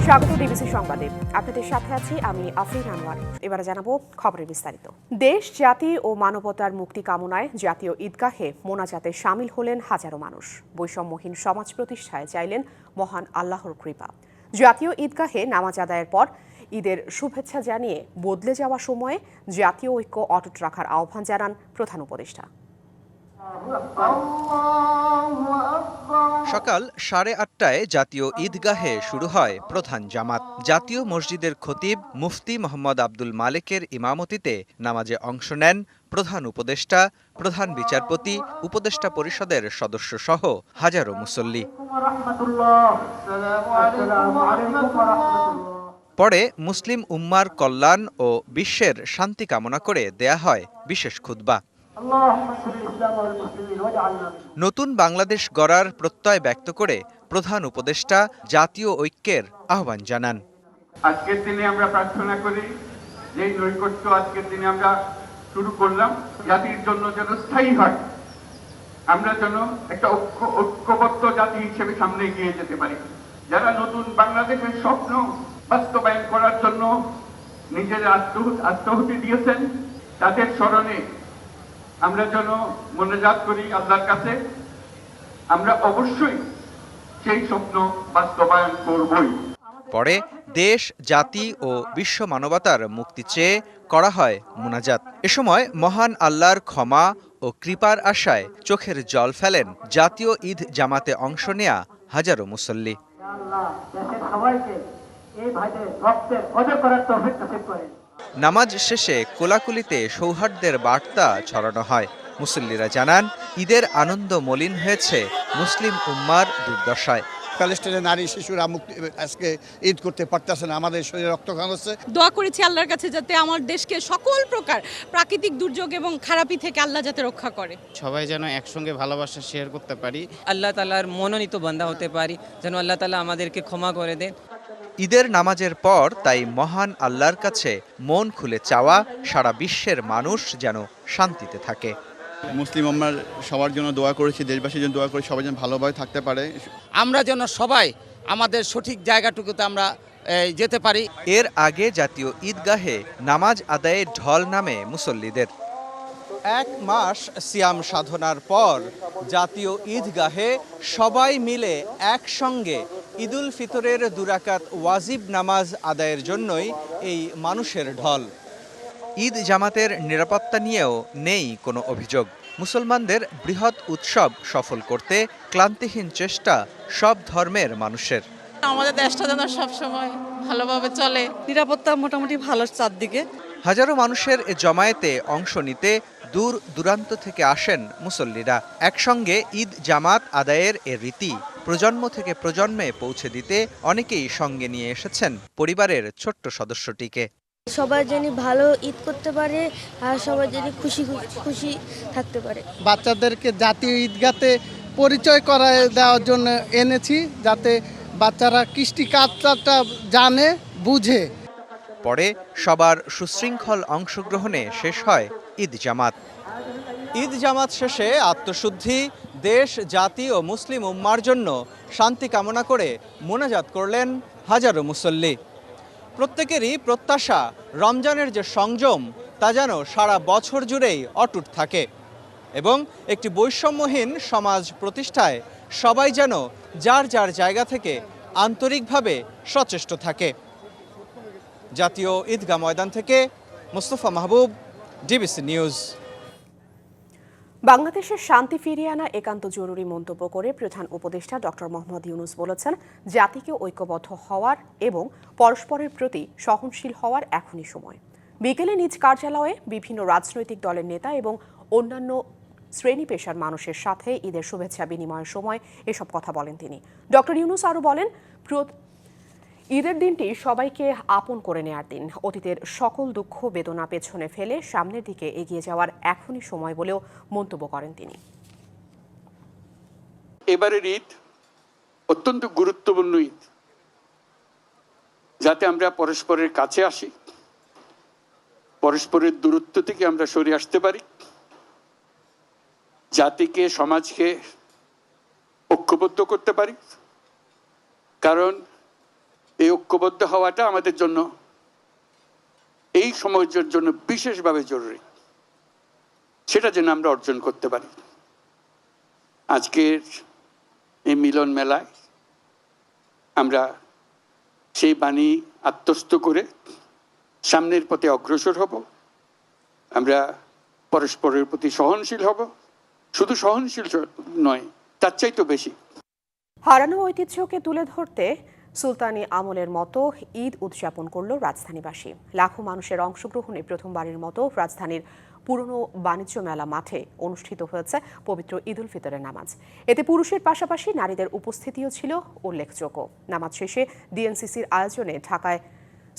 স্বাগত ডিবিসি সংবাদে। আপনাদের সাথে আছি আমি আফরিন আনোয়ার। এবারে জানাবো খবরের বিস্তারিত। দেশ, জাতি ও মানবতার মুক্তি কামনায় জাতীয় ঈদগাহে মোনাজাতে শামিল হলেন হাজারো মানুষ। বৈষম্যহীন সমাজ প্রতিষ্ঠায় চাইলেন মহান আল্লাহর কৃপা। জাতীয় ঈদগাহে নামাজ আদায়ের পর ঈদের শুভেচ্ছা জানিয়ে বদলে যাওয়া সময়ে জাতীয় ঐক্য অটুট রাখার আহ্বান জানান প্রধান উপদেষ্টা। সকাল 8:30টায় জাতীয় ঈদগাহে শুরু হয় প্রধান জামাত। জাতীয় মসজিদের খতিব মুফতি মোহাম্মদ আব্দুল মালেকের ইমামতিতে নামাজে অংশ নেন প্রধান উপদেষ্টা, প্রধান বিচারপতি, উপদেষ্টা পরিষদের সদস্য সহ হাজারো মুসল্লি। পরে মুসলিম উম্মার কল্যাণ ও বিশ্বের শান্তি কামনা করে দেয়া হয় বিশেষ খুতবা। নতুন বাংলাদেশ গড়ার প্রত্যয় ব্যক্ত করে প্রধান উপদেষ্টা জাতীয় ঐক্যের আহ্বান জানান। আজকের দিনে আমরা প্রার্থনা করি যে নৈকট্য আজকের দিনে আমরা শুরু করলাম জাতির জন্য যেন স্থায়ী হয়, আমরা যেন একটা ঐক্যবদ্ধ জাতি হিসেবে সামনে এগিয়ে যেতে পারি। যারা নতুন বাংলাদেশের স্বপ্ন বাস্তবায়ন করার জন্য নিজের আত্মাহুতি দিয়েছেন, তাদের স্মরণে আমরা যেন মোনাজাত করি আল্লাহর কাছে। আমরা অবশ্যই সেই স্বপ্ন বাস্তবায়ন করবই। পরে দেশ, জাতি ও বিশ্ব মানবতার মুক্তি চেয়ে করা হয় মোনাজাত। এ সময় মহান আল্লাহর ক্ষমা ও কৃপার আশায় চোখের জল ফেলেন জাতীয় ঈদ জামাতে অংশ নেয়া হাজারো মুসল্লি। নামাজ শেষে কোলাকুলিতে সৌহার্দ্যের বার্তা ছড়ানো হয়। মুসল্লিরা জানান, ঈদের আনন্দ মলিন হয়েছে মুসলিম উম্মার দুর্দশায়। প্যালেস্টাইনের নারী শিশুরা আজকে ঈদ করতে পারতেছে না, আমাদের শরীরে রক্তক্ষরণ হচ্ছে। দোয়া করেছি আল্লাহর কাছে যাতে আমার দেশকে সকল প্রকার প্রাকৃতিক দুর্যোগ এবং খারাপি থেকে আল্লাহ যাতে রক্ষা করে। সবাই যেন একসঙ্গে ভালোবাসা শেয়ার করতে পারি, আল্লাহ তাআলার মনোনীত বান্দা হতে পারি, যেন আল্লাহ তাআলা আমাদেরকে ক্ষমা করে দেন। ঈদের নামাজের পর তাই মহান আল্লাহর কাছে মন খুলে চাওয়া সারা বিশ্বের মানুষ যেন শান্তিতে থাকে। মুসলিম উম্মার সবার জন্য দোয়া করেছি, দেশবাসীর জন্য দোয়া করেছি, সবাই যেন ভালোভাবে থাকতে পারে। আমরা যেন সবাই আমাদের সঠিক জায়গাটুকুতে আমরা যেতে পারি। এর আগে জাতীয় ঈদগাহে নামাজ আদায়ে ঢল নামে মুসল্লিদের। 1 মাস সিয়াম সাধনার পর জাতীয় ঈদগাহে সবাই মিলে একসঙ্গে ঈদুল ফিতরের 2 রাকাত ওয়াজিব নামাজ আদায়ের জন্যই এই মানুষের ঢল। ঈদ জামাতের নিরাপত্তা নিয়েও নেই কোনো অভিযোগ। মুসলমানদের বৃহৎ উৎসব সফল করতে ক্লান্তিহীন চেষ্টা সব ধর্মের মানুষের। আমাদের দেশটা যেন সবসময় ভালোভাবে চলে। নিরাপত্তা মোটামুটি ভালো চারদিকে। হাজারো মানুষের এ জমায়েতে অংশ নিতে দূর দূরান্ত থেকে আসেন মুসল্লিরা। একসঙ্গে ঈদ জামাত আদায়ের এ রীতি প্রজন্ম থেকে প্রজন্মে পৌঁছে দিতে অনেকেই সঙ্গে নিয়ে এসেছেন পরিবারের ছোট্ট সদস্যটিকে। সবাই যেন ভালো ঈদ করতে পারে আর সবাই যেন খুশি থাকতে পারে। বাচ্চাদেরকে জাতীয় ঈদগাতে পরিচয় করায় দেওয়ার জন্য এনেছি, যাতে বাচ্চারা কৃষ্টি কালচারটা জানে, বুঝে। পরে সবার সুশৃঙ্খল অংশগ্রহণে শেষ হয় ঈদ জামাত। ঈদ জামাত শেষে আত্মশুদ্ধি, দেশ, জাতি ও মুসলিম উম্মার জন্য শান্তি কামনা করে মোনাজাত করলেন হাজারো মুসল্লি। প্রত্যেকেরই প্রত্যাশা রমজানের যে সংযম তা যেন সারা বছর জুড়েই অটুট থাকে এবং একটি বৈষম্যহীন সমাজ প্রতিষ্ঠায় সবাই যেন যার যার জায়গা থেকে আন্তরিকভাবে সচেষ্ট থাকে। জাতীয় ঈদগাহ ময়দান থেকে মুস্তফা মাহবুব, ডিবিসি নিউজ। বাংলাদেশের শান্তি ফিরিয়ে আনা একান্ত জরুরি মন্তব্য করে প্রধান উপদেষ্টা ডক্টর মোহাম্মদ ইউনূস বলেছেন, জাতিকে ঐক্যবদ্ধ হওয়ার এবং পরস্পরের প্রতি সহনশীল হওয়ার এখনই সময়। বিকেলে নিজ কার্যালয়ে বিভিন্ন রাজনৈতিক দলের নেতা এবং অন্যান্য শ্রেণী পেশার মানুষের সাথে ঈদের শুভেচ্ছা বিনিময়ের সময় এসব কথা বলেন তিনি। ডক্টর ইউনূস আরও বলেন, ঈদের দিনটি সবাইকে আপন করে নেয়ার দিন। অতীতের সকল দুঃখ বেদনা পেছনে ফেলে সামনের দিকে এগিয়ে যাওয়ার এখনই সময় বলেও মন্তব্য করেন তিনি। এবারের ঈদ অত্যন্ত গুরুত্বপূর্ণ ঈদ, যাতে আমরা পরস্পরের কাছে আসি, পরস্পরের দূরত্ব থেকে আমরা সরে আসতে পারি, জাতিকে, সমাজকে ঐক্যবদ্ধ করতে পারি। কারণ এই ঐক্যবদ্ধ হওয়াটা আমাদের জন্য এই সমাজের জন্য বিশেষভাবে জরুরি, সেটা যেন আমরা অর্জন করতে পারি। আজকের এই মিলন মেলায় আমরা সেই বাণী আত্মস্থ করে সামনের পথে অগ্রসর হব। আমরা পরস্পরের প্রতি সহনশীল হব, শুধু সহনশীল নয়, তার চাইতেও বেশি। হারানো ঐতিহ্যকে তুলে ধরতে সুলতানি আমলের মতো ঈদ উদযাপন করল রাজধানীবাসী। লাখো মানুষের অংশগ্রহণে প্রথমবারের মতো রাজধানীর পুরনো বাণিজ্য মেলা মাঠে অনুষ্ঠিত হয়েছে পবিত্র ঈদ উল ফিতরের নামাজ। এতে পুরুষের পাশাপাশি নারীদের উপস্থিতিও ছিল উল্লেখযোগ্য। নামাজ শেষে ডিএনসিসির আয়োজনে ঢাকায়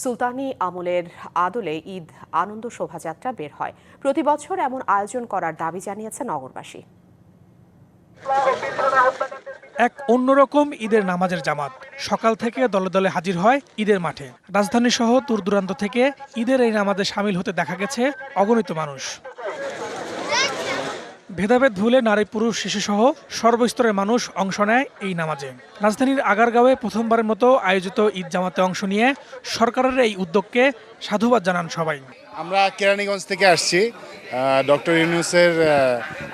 সুলতানি আমলের আদলে ঈদ আনন্দ শোভাযাত্রা বের হয়। প্রতি বছর এমন আয়োজন করার দাবি জানিয়েছে নগরবাসী। এক অন্যরকম ঈদের নামাজের জামাত সকাল থেকে দলে দলে হাজির হয় ঈদের মাঠে। রাজধানী সহ দূর দূরান্ত থেকে ঈদের এই নামাজে সামিল হতে দেখা গেছে অগণিত মানুষ। ভেদাভেদ ভুলে নারী পুরুষ শিশুসহ সর্বস্তরের মানুষ অংশ নেয় এই নামাজে। রাজধানীর আগারগাঁওয়ে প্রথমবারের মতো আয়োজিত ঈদ জামাতে অংশ নিয়ে সরকারের এই উদ্যোগকে সাধুবাদ জানান সবাই। আমরা কেরানীগঞ্জ থেকে আসছি ডক্টর ইউনূসের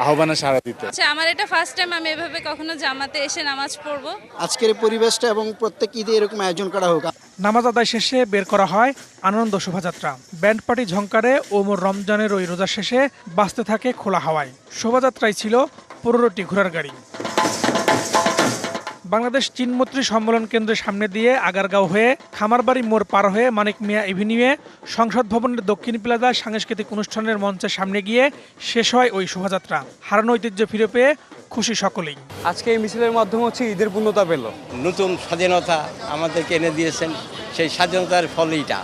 আহ্বানে সাড়া দিতে। আমার এটা ফার্স্ট টাইম আমি এভাবে কখনো জামাতে এসে নামাজ পড়বো। আজকের পরিবেশটা এবং প্রত্যেক ঈদে এরকম আয়োজন করা হোক। নামাজ আদায় শেষে বের করা হয় আনন্দ শোভাযাত্রা। ব্যান্ড পার্টি ঝংকারে ওমর রমজানের ওই রোজা শেষে বাঁচতে থাকে খোলা হাওয়ায়। শোভাযাত্রায় ছিল 15টি ঘোড়ার গাড়ি। বাংলাদেশ চীনমৈত্রী সম্মেলন কেন্দ্রের সামনে দিয়ে আগারগাঁও হয়ে খামারবাড়ি মোড় পার হয়ে মানিক মিয়া এভিনিউয়ে সংসদ ভবনের দক্ষিণ প্লাজায় সাংস্কৃতিক অনুষ্ঠানের মঞ্চের সামনে গিয়ে শেষ হয় ওই শোভাযাত্রা। হারানো ঐতিহ্য ফিরে পেয়ে খুশি সকলেই। আজকে এই মিছিলের মাধ্যমে ঈদের পূর্ণতা পেল। নতুন স্বাধীনতা আমাদেরকে এনে দিয়েছেন, সেই স্বাধীনতার ফলইটা।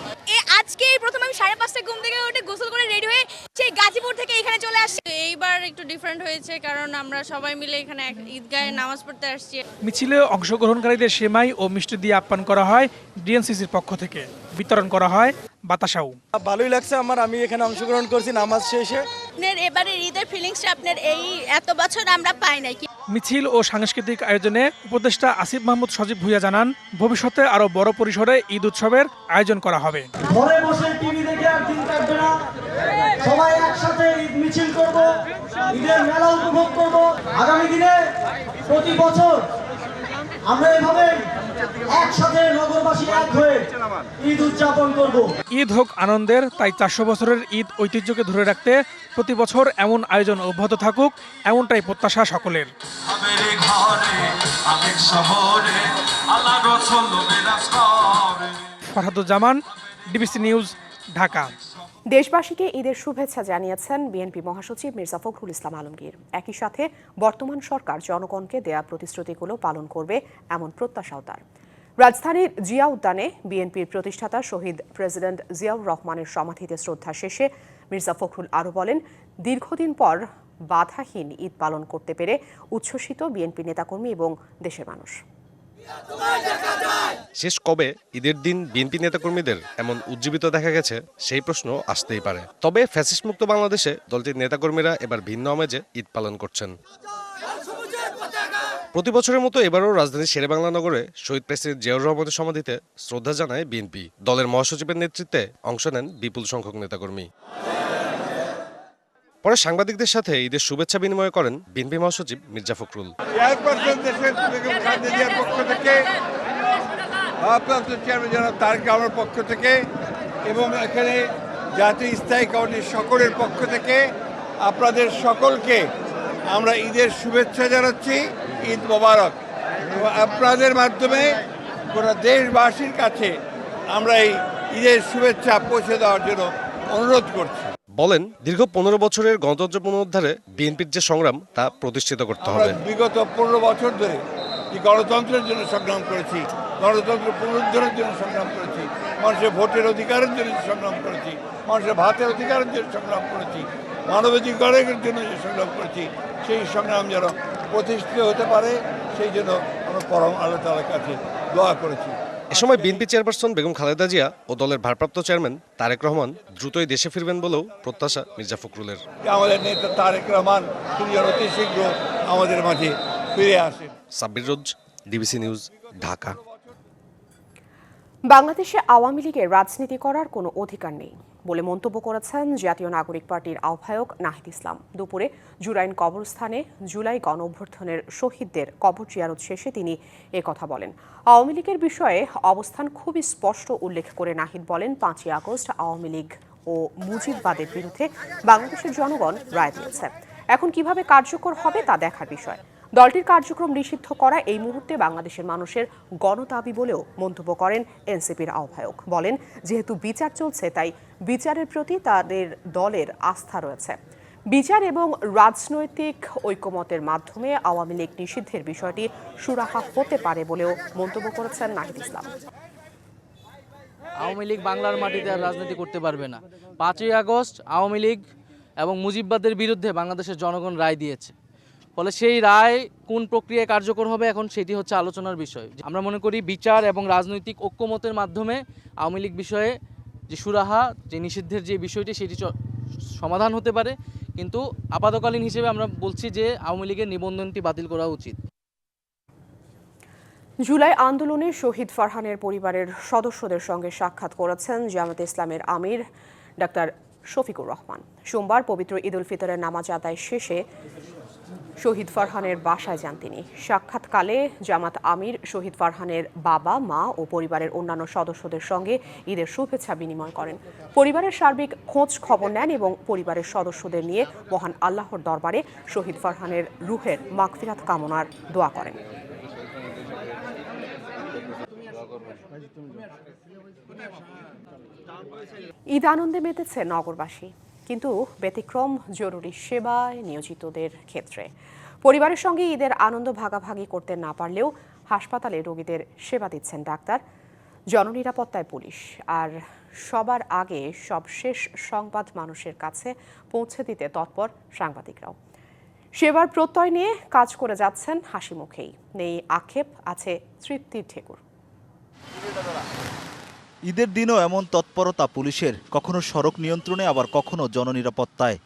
আজকে প্রথম আমি 5:30টায় ঘুম থেকে উঠে গোসল করে রেডি হয়ে সেই গাজীপুর থেকে এখানে চলে আসছি। এইবার একটু ডিফারেন্ট হয়েছে, কারণ আমরা সবাই মিলে এখানে ঈদগাহে নামাজ পড়তে আসছি। মিছিলে অংশগ্রহণকারীদের সেমাই ও মিষ্টি দিয়ে আপ্যায়ন করা হয় ডিএনসিসির পক্ষ থেকে। বিতরণ করা হয় বাতাসাও। ভালোই লাগছে আমার, আমি এখানে অংশগ্রহণ করছি নামাজ শেষে। এবারের ঈদের ফিলিংসটা আপনার এই এত বছর আমরা পাই নাই। মিছিল ও সাংস্কৃতিক আয়োজনে উপদেষ্টা আসিফ মাহমুদ সজীব ভুঁইয়া জানান, ভবিষ্যতে আরো বড় পরিসরে ঈদ উৎসবের আয়োজন করা হবে। ঘরে বসে টিভি দেখে আর দিন কাটবে না, সবাই একসাথে ঈদ মিছিল করব, ঈদের মেলা উপভোগ করব। আগামী দিনে প্রতি বছর আমরা এভাবে একসাথে নগরবাসী এক হয়ে ঈদ উদযাপন করব। ঈদ হোক আনন্দের, তাই 400 বছরের ঈদ ঐতিহ্যকে ধরে রাখতে প্রতি বছর এমন আয়োজন অব্যাহত থাকুক, এমনটাই প্রত্যাশা সকলের। Farhaduzzaman, DBC news, Dhaka. দেশবাসীকে ঈদের শুভেচ্ছা জানিয়েছেন বিএনপি মহাসচিব মির্জা ফখরুল ইসলাম আলমগীর। একই সাথে বর্তমান সরকার জনগণকে দেয়া প্রতিশ্রুতিগুলো পালন করবে এমন প্রত্যাশাও তার। রাজধানীর জিয়া উদ্যানে বিএনপির প্রতিষ্ঠাতা শহীদ প্রেসিডেন্ট জিয়াউর রহমানের সমাধিতে শ্রদ্ধা শেষে মির্জা ফখরুল আরও বলেন, দীর্ঘদিন পর বাধাহীন ঈদ পালন করতে পেরে উচ্ছ্বসিত বিএনপি নেতাকর্মী এবং দেশের মানুষ। শেষ কবে ঈদের দিন বিএনপি নেতাকর্মীদের এমন উজ্জীবিত দেখা গেছে, সেই প্রশ্ন আসতেই পারে। তবে ফ্যাসিস্ট মুক্ত বাংলাদেশে দলটির নেতাকর্মীরা এবার ভিন্ন আমেজে ঈদ পালন করছেন। প্রতি বছরের মতো এবারও রাজধানীর শেরেবাংলা নগরে শহীদ প্রেসিডেন্ট জিয়াউর রহমানের সমাধিতে শ্রদ্ধা জানায় বিএনপি। দলের মহাসচিবের নেতৃত্বে অংশ নেন বিপুল সংখ্যক নেতাকর্মী। পরে সাংবাদিকদের সাথে ঈদের শুভেচ্ছা বিনিময় করেন বিএনপি মহাসচিব মির্জা ফখরুল। পক্ষ থেকে এবং এখানে জাতীয় স্থায়ী কমিটির সকলের পক্ষ থেকে আপনাদের সকলকে আমরা ঈদের শুভেচ্ছা জানাচ্ছি। ঈদ মোবারক। আপনাদের মাধ্যমে গোটা দেশবাসীর কাছে আমরা এই ঈদের শুভেচ্ছা পৌঁছে দেওয়ার জন্য অনুরোধ করছি। বলেন, দীর্ঘ 15 বছরের গণতন্ত্র পুনরুদ্ধারে বিএনপির যে সংগ্রাম তা প্রতিষ্ঠিত করতে হবে। বিগত 15 বছর ধরে যে গণতন্ত্রের জন্য সংগ্রাম করেছি, গণতন্ত্র পুনরুদ্ধারের জন্য সংগ্রাম করেছি, মানুষের ভোটের অধিকারের জন্য সংগ্রাম করেছি, মানুষের ভাতের অধিকারের জন্য সংগ্রাম করেছি, মানবাধিকারের জন্য যে সংগ্রাম করেছি, সেই সংগ্রাম যেন প্রতিষ্ঠিত হতে পারে, সেই জন্য আমরা পরম আল্লাহ তাআলার কাছে দোয়া করেছি। এ সময় বিএনপি চেয়ারপারসন বেগম খালেদা জিয়া ও দলের ভারপ্রাপ্ত চেয়ারম্যান তারেক রহমান দ্রুতই দেশে ফিরবেন বলেও প্রত্যাশা মির্জা ফখরুলের। আমাদের নেতা তারেক রহমান তিনি অতি শীঘ্র আমাদের মাঝে ফিরে আসেন। সাব্বির রোজ, ডিবিসি নিউজ, ঢাকা। বাংলাদেশে আওয়ামী লীগের রাজনীতি করার কোনো অধিকার নেই বলে মন্তব্য করেছেন জাতীয় নাগরিক পার্টির আহ্বায়ক নাহিদ ইসলাম। দুপুরে জুরাইন কবরস্থানে জুলাই গণ অভ্যুত্থানের শহীদদের কবর জিয়ারত শেষে তিনি কথা বলেন। আওয়ামী লীগের বিষয়ে অবস্থান খুবই স্পষ্ট উল্লেখ করে নাহিদ বলেন, 5ই আগস্ট আওয়ামী লীগ ও মুজিববাদের বিরুদ্ধে বাংলাদেশের জনগণ রায় দিয়েছে। এখন কিভাবে কার্যকর হবে তা দেখার বিষয়। দলটির কার্যক্রম নিষিদ্ধ করা এই মুহূর্তে বাংলাদেশের মানুষের গণদাবি বলেও মন্তব্য করেন এনসিপির আহ্বায়ক। বলেন, যেহেতু বিচার চলছে তাই বিচারের প্রতি তাদের দলের আস্থা রয়েছে। বিচার এবং রাজনৈতিক ঐকমত্যের মাধ্যমে আওয়ামী লীগ নিষিদ্ধের বিষয়টি সুরাহা হতে পারে বলেও মন্তব্য করেছেন নাহিদ ইসলাম। আওয়ামী লীগ বাংলার মাটিতে আর রাজনীতি করতে পারবে না। 5ই আগস্ট আওয়ামী লীগ এবং মুজিববাদের বিরুদ্ধে বাংলাদেশের জনগণ রায় দিয়েছে। ফলে সেই রায় কোন প্রক্রিয়ায় কার্যকর হবে এখন সেটি হচ্ছে আলোচনার বিষয়। আমরা মনে করি বিচার এবং রাজনৈতিক ঐক্যমতের মাধ্যমে আওয়ামী লীগ বিষয়ে যে সুরাহা, যে নিষিদ্ধের যে বিষয়টি সেটি সমাধান হতে পারে, কিন্তু আপাতকালীন হিসেবে আমরা বলছি যে আওয়ামী লীগের নিবন্ধনটি বাতিল করা উচিত। জুলাই আন্দোলনে শহীদ ফারহানের পরিবারের সদস্যদের সঙ্গে সাক্ষাৎ করেছেন জামায়াতে ইসলামের আমির ডাক্তার শফিকুর রহমান। সোমবার পবিত্র ঈদ উল ফিতরের নামাজ আদায় শেষে শহীদ ফারহানের বাসায় যান তিনি। সাক্ষাৎকালে জামাত আমির শহীদ ফারহানের বাবা, মা ও পরিবারের অন্যান্য সদস্যদের সঙ্গে ঈদের শুভেচ্ছা বিনিময় করেন। পরিবারের সার্বিক খোঁজ খবর নেন এবং পরিবারের সদস্যদের নিয়ে মহান আল্লাহর দরবারে শহীদ ফারহানের রুহের মাগফিরাত কামনার দোয়া করেন। ঈদ আনন্দে মেতেছে নগরবাসী, কিন্তু ব্যতিক্রম জরুরি সেবায় নিয়োজিতদের ক্ষেত্রে। পরিবারের সঙ্গে ঈদের আনন্দ ভাগাভাগি করতে না পারলেও হাসপাতালে রোগীদের সেবা দিচ্ছেন ডাক্তার, জননিরাপত্তায় পুলিশ, আর সবার আগে সবশেষ সংবাদ মানুষের কাছে পৌঁছে দিতে তৎপর সাংবাদিকরাও। সেবার প্রত্যয় নিয়ে কাজ করে যাচ্ছেন হাসি মুখেই। নেই আক্ষেপ, আছে তৃপ্তির ঠেকুর। ঈদের দিনও এমন তৎপরতা পুলিশের, কখনো সড়ক নিয়ন্ত্রণে, আবার কখনো জননিরাপত্তায়।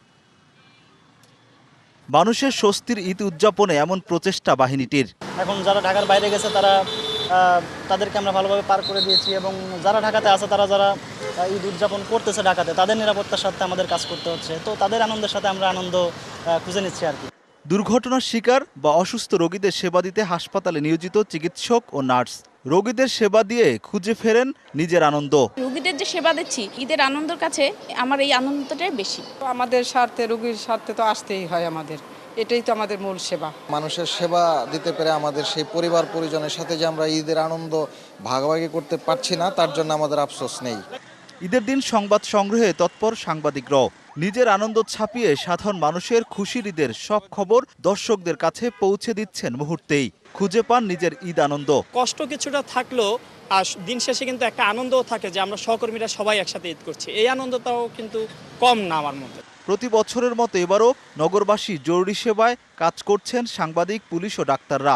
মানুষের স্বস্তির ঈদ উদযাপনে এমন প্রচেষ্টা বাহিনীটির। এখন যারা ঢাকার বাইরে গেছে তাদেরকে আমরা ভালোভাবে পার করে দিয়েছি, এবং যারা ঢাকাতে আছে যারা ঈদ উদযাপন করতেছে ঢাকাতে, তাদের নিরাপত্তার সাথে আমাদের কাজ করতে হচ্ছে। তো তাদের আনন্দের সাথে আমরা আনন্দ খুঁজে নিচ্ছি আর কি। দুর্ঘটনার শিকার বা অসুস্থ রোগীদের সেবা দিতে হাসপাতালে নিয়োজিত চিকিৎসক ও নার্স রোগীদের সেবা দিয়ে খুঁজে ফেরেন নিজের আনন্দ। রোগীদের যে সেবা দিচ্ছি, ঈদের আনন্দের কাছে আমার এই আনন্দটাই বেশি। আমাদের স্বার্থে, রোগীর স্বার্থে তো আসতেই হয় আমাদের, এটাই তো আমাদের মূল সেবা। মানুষের সেবা দিতে পেরে আমাদের সেই পরিবার পরিজনের সাথে যে আমরা ঈদের আনন্দ ভাগাভাগি করতে পারছি না, তার জন্য আমাদের আফসোস নেই। ঈদের দিন সংবাদ সংগ্রহে তৎপর সাংবাদিকরাও নিজের আনন্দ ছাপিয়ে সাধারণ মানুষের খুশির ঈদের সব খবর দর্শকদের কাছে পৌঁছে দিচ্ছেন মুহূর্তেই। খুঁজে পান নিজের ঈদ আনন্দ। কষ্ট কিছুটা থাকলেও আর দিন শেষে কিন্তু একটা আনন্দও থাকে যে আমরা সহকর্মীরা সবাই একসাথে ঈদ করছি। এই আনন্দটাও কিন্তু কম না আমার মধ্যে। প্রতি বছরের মতো এবারও নগরবাসী জরুরি সেবায় কাজ করছেন সাংবাদিক, পুলিশ ও ডাক্তাররা।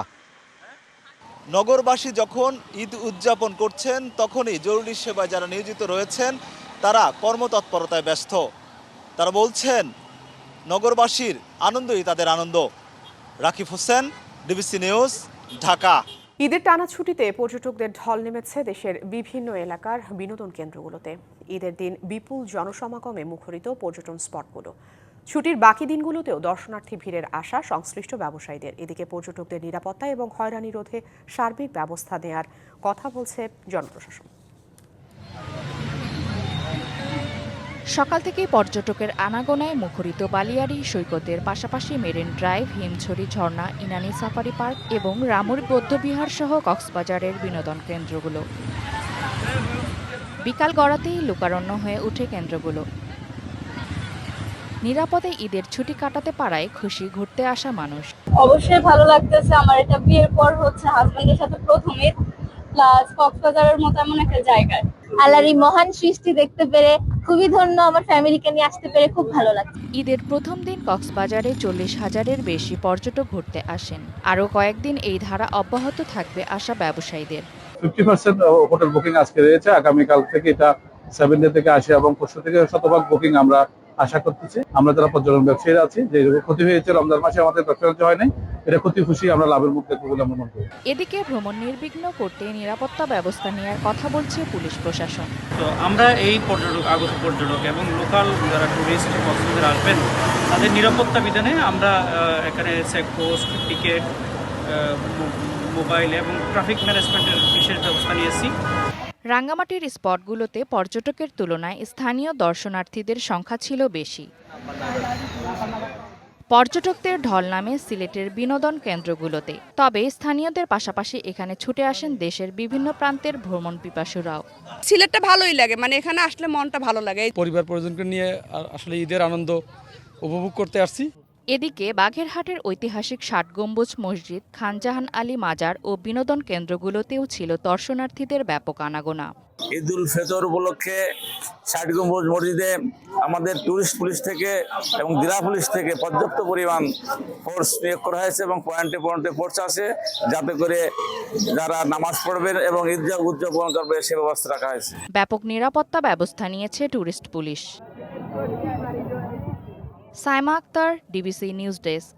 নগরবাসী যখন ঈদ উদযাপন করছেন, তখনই জরুরি সেবায় যারা নিয়োজিত রয়েছেন তারা কর্মতৎপরতায় ব্যস্ত। তারা বলছেন নগরবাসীর আনন্দই তাদের আনন্দ। রাকিব হোসেন, ডিবিসি নিউজ, ঢাকা। ঈদের টানা ছুটিতে পর্যটকদের ঢল নেমেছে দেশের বিভিন্ন এলাকার বিনোদন কেন্দ্রগুলোতে। ঈদের দিন বিপুল জনসমাগমে মুখরিত পর্যটন স্পটগুলো। ছুটির বাকি দিনগুলোতেও দর্শনার্থী ভিড়ের আশা সংশ্লিষ্ট ব্যবসায়ীদের। এদিকে পর্যটকদের নিরাপত্তা এবং হয়রানি রোধে সার্বিক ব্যবস্থা নেয়ার কথা বলছে জনপ্রশাসন। সকাল থেকেই পর্যটকের আনাগোনায় মুখরিত বালিয়াড়ি সৈকতের পাশাপাশি মেরিন ড্রাইভ, হিমছড়ি ঝর্ণা, ইনানি সাফারি পার্ক এবং রামুর বৌদ্ধবিহার সহ কক্সবাজারের বিনোদন কেন্দ্রগুলো। বিকাল গড়াতেই লোকারণ্য হয়ে ওঠে কেন্দ্রগুলো। নিরাপদে ঈদের ছুটি কাটাতে পারায় খুশি ঘুরতে আসা মানুষ। অবশ্যই ভালো লাগতেছে। আমার এটা বিয়ের পর হচ্ছে হাজবেন্ডের সাথে প্রথম ঈদ, প্লাস কক্সবাজারের মতো এমন একটা জায়গায় আল্লাহর এই মহান সৃষ্টি দেখতে পেরে খুবই ধন্য। আমার ফ্যামিলিকে নিয়ে আসতে পেরে খুব ভালো লাগছে। ঈদের প্রথম দিন কক্সবাজারে 40,000-এর বেশি পর্যটক ঘুরতে আসেন। আরও কয়েকদিন এই ধারা অব্যাহত থাকবে আসা ব্যবসায়ীদের। 50% হোটেল বুকিং আজকে রয়েছে, আগামীকাল থেকে এটা 70 থেকে 80 এবং 50 থেকে 100% বুকিং আমরা আশা করতেছি। আমরা যারা পর্যটন ব্যবসায়ীরা আছি, যে ক্ষতি হয়েছে রমজান মাসে আমাদের ব্যবসা হয় নাই, এটা ক্ষতি খুশি আমরা লাভের মুখ দেখবো বলে আমরা মনে করি। এদিকে ভ্রমণ নির্বিঘ্ন করতে নিরাপত্তা ব্যবস্থা নেওয়ার কথা বলছে পুলিশ প্রশাসন। তো আমরা এই আগত পর্যটক এবং লোকাল যারা টুরিস্ট কক্সবাজার আসবেন তাদের নিরাপত্তা বিধানে আমরা এখানে চেকপোস্ট, টিকিট, মোবাইল এবং ট্রাফিক ম্যানেজমেন্টের বিশেষ ব্যবস্থা নিয়েছি। রাঙ্গামাটির স্পটগুলোতে পর্যটকের তুলনায় স্থানীয় দর্শনার্থীদের সংখ্যা ছিল বেশি। পর্যটকদের ঢল নামে সিলেটের বিনোদন কেন্দ্রগুলোতে, তবে স্থানীয়দের পাশাপাশি এখানে ছুটে আসেন দেশের বিভিন্ন প্রান্তের ভ্রমণ পিপাসুরাও। সিলেটটা ভালোই লাগে, মানে এখানে আসলে মনটা ভালো লাগে। পরিবার পরিজনকে নিয়ে আসলে ঈদের আনন্দ উপভোগ করতে আসছি। এদিকে বাগেরহাটের ঐতিহাসিক ৬০ গম্বুজ মসজিদ, খানজাহান আলী মাজার ও বিনোদন কেন্দ্রগুলোতেও ছিল দর্শনার্থীদের ব্যাপক আনাগোনা। ঈদুল ফিতর উপলক্ষে ৬০ গম্বুজ মসজিদে আমাদের টুরিস্ট পুলিশ থেকে এবং জেলা পুলিশ থেকে পর্যাপ্ত পরিমাণ ফোর্স নিয়োগ করা হয়েছে এবং পয়েন্টে পয়েন্টে ফোর্স আছে, যাতে করে যারা নামাজ পড়বেন এবং ঈদগাহ উদযাপন করবে সে ব্যবস্থা রাখা হয়েছে। ব্যাপক নিরাপত্তা ব্যবস্থা নিয়েছে tourist police. Saima Akter, DBC news desk.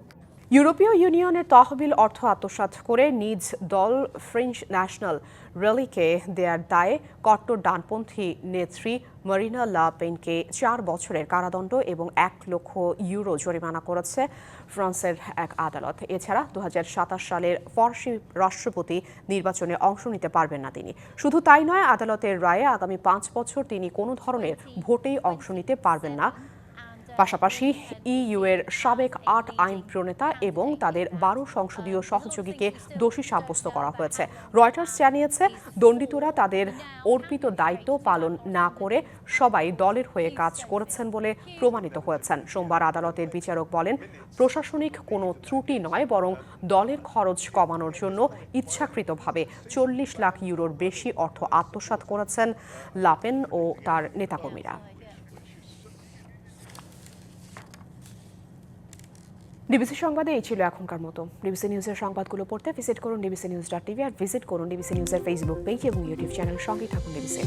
ইউরোপীয় ইউনিয়নের তহবিল অর্থ আত্মসাৎ করে নিজ দল ফ্রেঞ্চ ন্যাশনাল র্যালিকে দেয়ার দায়ে কট্টর ডানপন্থী নেত্রী মারিনা লা পেনকে 4 বছরের কারাদণ্ড এবং 1 লক্ষ ইউরো জরিমানা করেছে ফ্রান্সের এক আদালত। এছাড়া 2027 সালের ফরাসি রাষ্ট্রপতি নির্বাচনে অংশ নিতে পারবেন না তিনি। শুধু তাই নয়, আদালতের রায়ে আগামী 5 বছর তিনি কোনো ধরনের ভোটেই অংশ নিতে পারবেন না। পাশাপাশি ইইউ এর সাবেক 8 আইন প্রণেতা এবং তাদের 12 সংসদীয় সহযোগীকে দোষী সাব্যস্ত করা হয়েছে। রয়টার্স জানিয়েছে, দণ্ডিতরা তাদের অর্পিত দায়িত্ব পালন না করে সবাই দলের হয়ে কাজ করেছেন বলে প্রমাণিত হয়েছেন। সোমবার আদালতের বিচারক বলেন, প্রশাসনিক কোনো ত্রুটি নয়, বরং দলের খরচ কমানোর জন্য ইচ্ছাকৃতভাবে 40 লাখ ইউরোর বেশি অর্থ আত্মসাৎ করেছেন লাপেন ও তার নেতাকর্মীরা। ডিবিসি সংবাদে এই ছিল এখনকার মতো। ডিবিসি নিউজের সংবাদগুলো পড়তে ভিজিট করুন dbcnews.tv আর ভিজিট করুন ডিবিসি নিউজের ফেসবুক পেজ এবং ইউটিউব চ্যানেল। সঙ্গেই থাকুন ডিবিসি।